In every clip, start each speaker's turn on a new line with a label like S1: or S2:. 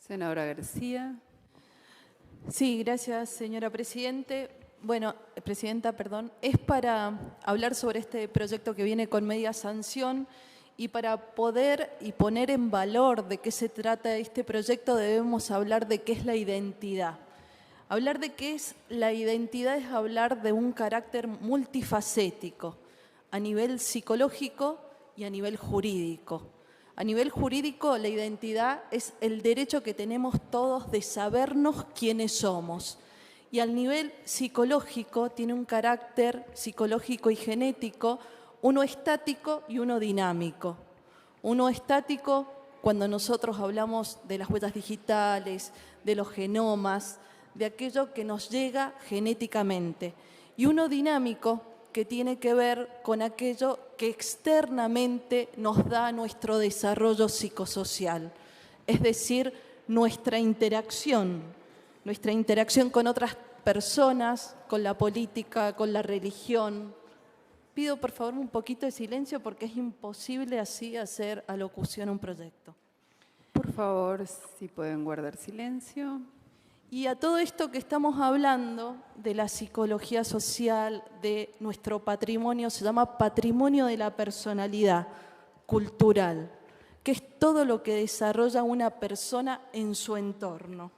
S1: Senadora García.
S2: Sí, gracias, señora Presidenta. Presidenta, es para hablar sobre este proyecto que viene con media sanción y para poder y poner en valor de qué se trata este proyecto debemos hablar de qué es la identidad. Hablar de qué es la identidad es hablar de un carácter multifacético a nivel psicológico y a nivel jurídico. A nivel jurídico, la identidad es el derecho que tenemos todos de sabernos quiénes somos. Y al nivel psicológico tiene un carácter psicológico y genético, uno estático y uno dinámico. Uno estático cuando nosotros hablamos de las huellas digitales, de los genomas, de aquello que nos llega genéticamente. Y uno dinámico que tiene que ver con aquello que externamente nos da nuestro desarrollo psicosocial, es decir, nuestra interacción con otras personas, con la política, con la religión. Pido por favor un poquito de silencio porque es imposible así hacer alocución a un proyecto.
S1: Por favor, si pueden guardar silencio.
S2: Y a todo esto que estamos hablando de la psicología social, de nuestro patrimonio, se llama patrimonio de la personalidad cultural, que es todo lo que desarrolla una persona en su entorno.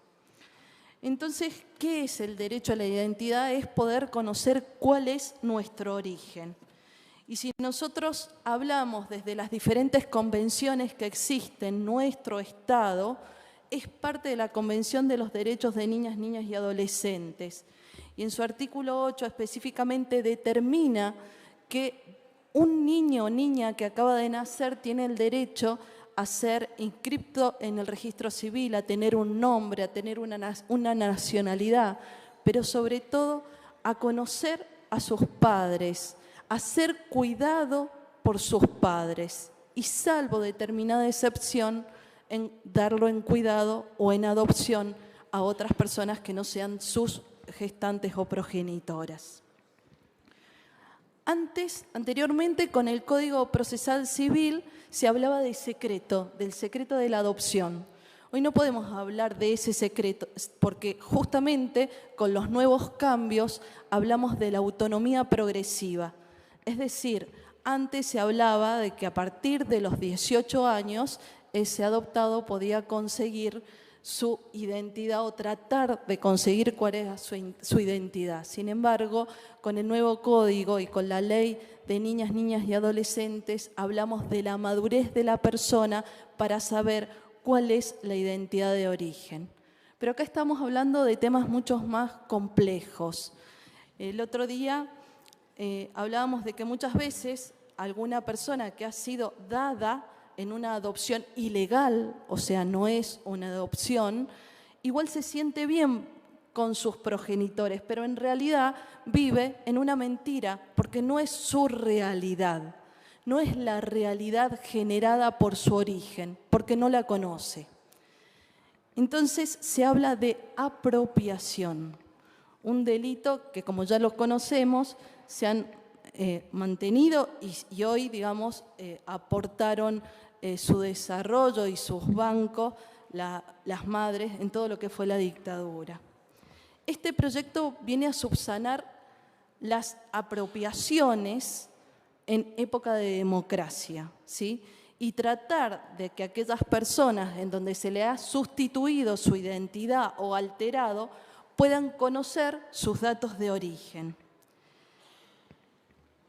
S2: Entonces, ¿qué es el derecho a la identidad? Es poder conocer cuál es nuestro origen. Y si nosotros hablamos desde las diferentes convenciones que existen en nuestro Estado, es parte de la Convención de los Derechos de Niñas, Niños y Adolescentes. Y en su artículo 8 específicamente determina que un niño o niña que acaba de nacer tiene el derecho a ser inscripto en el registro civil, a tener un nombre, a tener una nacionalidad, pero sobre todo a conocer a sus padres, a ser cuidado por sus padres y salvo determinada excepción, en darlo en cuidado o en adopción a otras personas que no sean sus gestantes o progenitoras. Anteriormente, con el Código Procesal Civil se hablaba de secreto, del secreto de la adopción. Hoy no podemos hablar de ese secreto porque justamente con los nuevos cambios hablamos de la autonomía progresiva. Es decir, antes se hablaba de que a partir de los 18 años ese adoptado podía conseguir su identidad o tratar de conseguir cuál era su identidad. Sin embargo, con el nuevo código y con la ley de niñas, niñas y adolescentes, hablamos de la madurez de la persona para saber cuál es la identidad de origen. Pero acá estamos hablando de temas mucho más complejos. El otro día hablábamos de que muchas veces alguna persona que ha sido dada en una adopción ilegal, o sea, no es una adopción, igual se siente bien con sus progenitores, pero en realidad vive en una mentira, porque no es su realidad, no es la realidad generada por su origen, porque no la conoce. Entonces se habla de apropiación, un delito que, como ya lo conocemos, se han mantenido y hoy, digamos, aportaron su desarrollo y sus bancos, las madres, en todo lo que fue la dictadura. Este proyecto viene a subsanar las apropiaciones en época de democracia, ¿sí? Y tratar de que aquellas personas en donde se le ha sustituido su identidad o alterado puedan conocer sus datos de origen.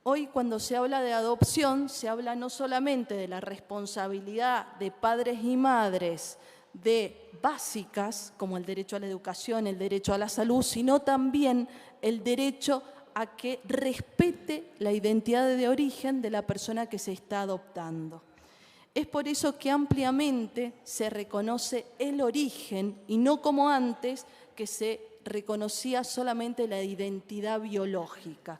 S2: Hoy, cuando se habla de adopción, se habla no solamente de la responsabilidad de padres y madres de básicas, como el derecho a la educación, el derecho a la salud, sino también el derecho a que respete la identidad de origen de la persona que se está adoptando. Es por eso que ampliamente se reconoce el origen y no como antes, que se reconocía solamente la identidad biológica.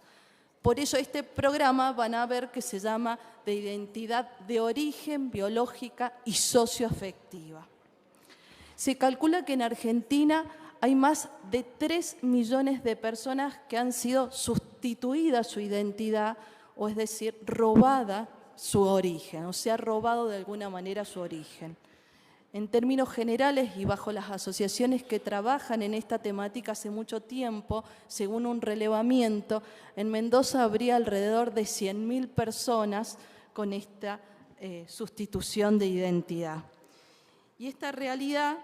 S2: Por eso este programa van a ver que se llama de identidad de origen biológica y socioafectiva. Se calcula que en Argentina hay más de 3 millones de personas que han sido sustituidas su identidad, o es decir, robada su origen, o sea, robado de alguna manera su origen. En términos generales y bajo las asociaciones que trabajan en esta temática hace mucho tiempo, según un relevamiento, en Mendoza habría alrededor de 100.000 personas con esta sustitución de identidad. Y esta realidad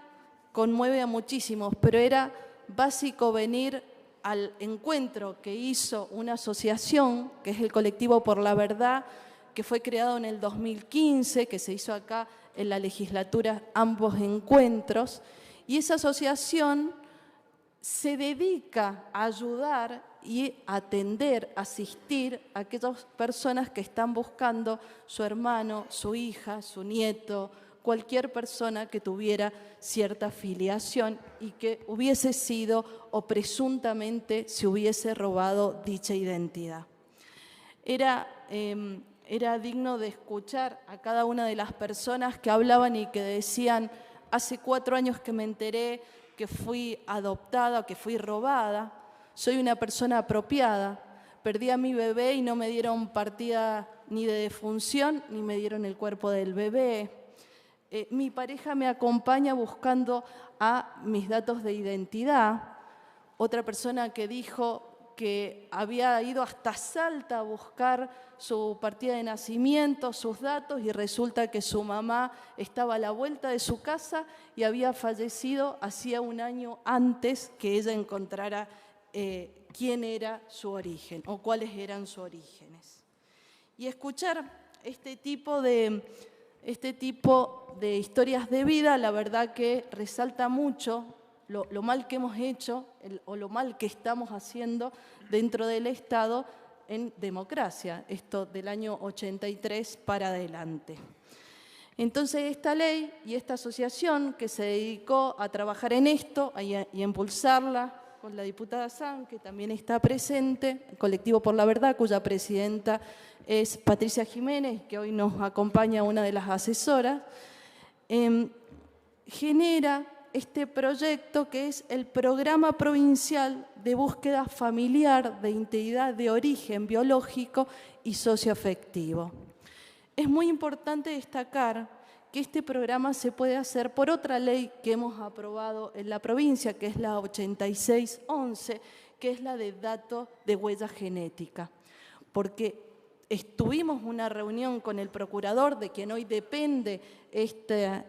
S2: conmueve a muchísimos, pero era básico venir al encuentro que hizo una asociación, que es el Colectivo por la Verdad, que fue creado en el 2015, que se hizo acá en la legislatura ambos encuentros, y esa asociación se dedica a ayudar y atender, asistir a aquellas personas que están buscando su hermano, su hija, su nieto, cualquier persona que tuviera cierta filiación y que hubiese sido o presuntamente se hubiese robado dicha identidad. Era digno de escuchar a cada una de las personas que hablaban y que decían: hace 4 años que me enteré que fui adoptada, que fui robada, soy una persona apropiada, perdí a mi bebé y no me dieron partida ni de defunción, ni me dieron el cuerpo del bebé. Mi pareja me acompaña buscando a mis datos de identidad. Otra persona que dijo que había ido hasta Salta a buscar su partida de nacimiento, sus datos, y resulta que su mamá estaba a la vuelta de su casa y había fallecido hacía 1 año antes que ella encontrara quién era su origen o cuáles eran sus orígenes. Y escuchar este tipo de historias de vida, la verdad que resalta mucho lo mal que hemos hecho o lo mal que estamos haciendo dentro del Estado en democracia, esto del año 83 para adelante. Entonces esta ley y esta asociación que se dedicó a trabajar en esto y a impulsarla con la diputada San, que también está presente, el Colectivo por la Verdad, cuya presidenta es Patricia Jiménez, que hoy nos acompaña una de las asesoras, genera este proyecto que es el Programa Provincial de Búsqueda Familiar de Identidad de Origen Biológico y Socioafectivo. Es muy importante destacar que este programa se puede hacer por otra ley que hemos aprobado en la provincia, que es la 8611, que es la de datos de huella genética. Porque tuvimos una reunión con el procurador, de quien hoy depende esta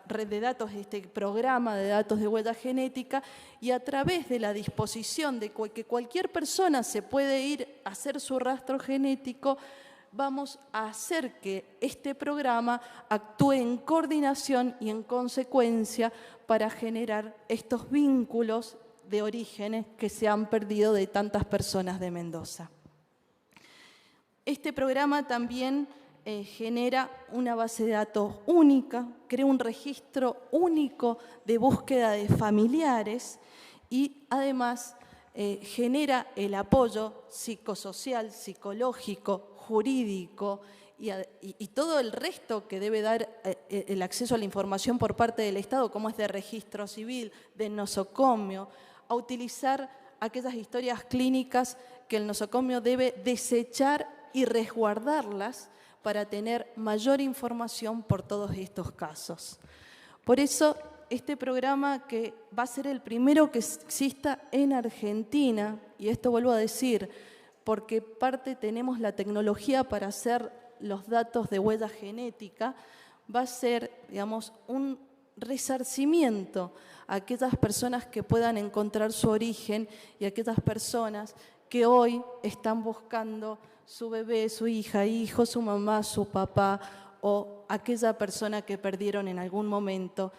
S2: red de datos, este programa de datos de huella genética, y a través de la disposición de que cualquier persona se puede ir a hacer su rastro genético, vamos a hacer que este programa actúe en coordinación y en consecuencia para generar estos vínculos de orígenes que se han perdido de tantas personas de Mendoza. Este programa también genera una base de datos única, crea un registro único de búsqueda de familiares y además genera el apoyo psicosocial, psicológico, jurídico y todo el resto que debe dar el acceso a la información por parte del Estado, como es de registro civil, de nosocomio, a utilizar aquellas historias clínicas que el nosocomio debe desechar y resguardarlas para tener mayor información por todos estos casos. Por eso, este programa, que va a ser el primero que exista en Argentina, y esto vuelvo a decir, porque parte tenemos la tecnología para hacer los datos de huella genética, va a ser, digamos, un resarcimiento a aquellas personas que puedan encontrar su origen y a aquellas personas que hoy están buscando su bebé, su hija, hijo, su mamá, su papá o aquella persona que perdieron en algún momento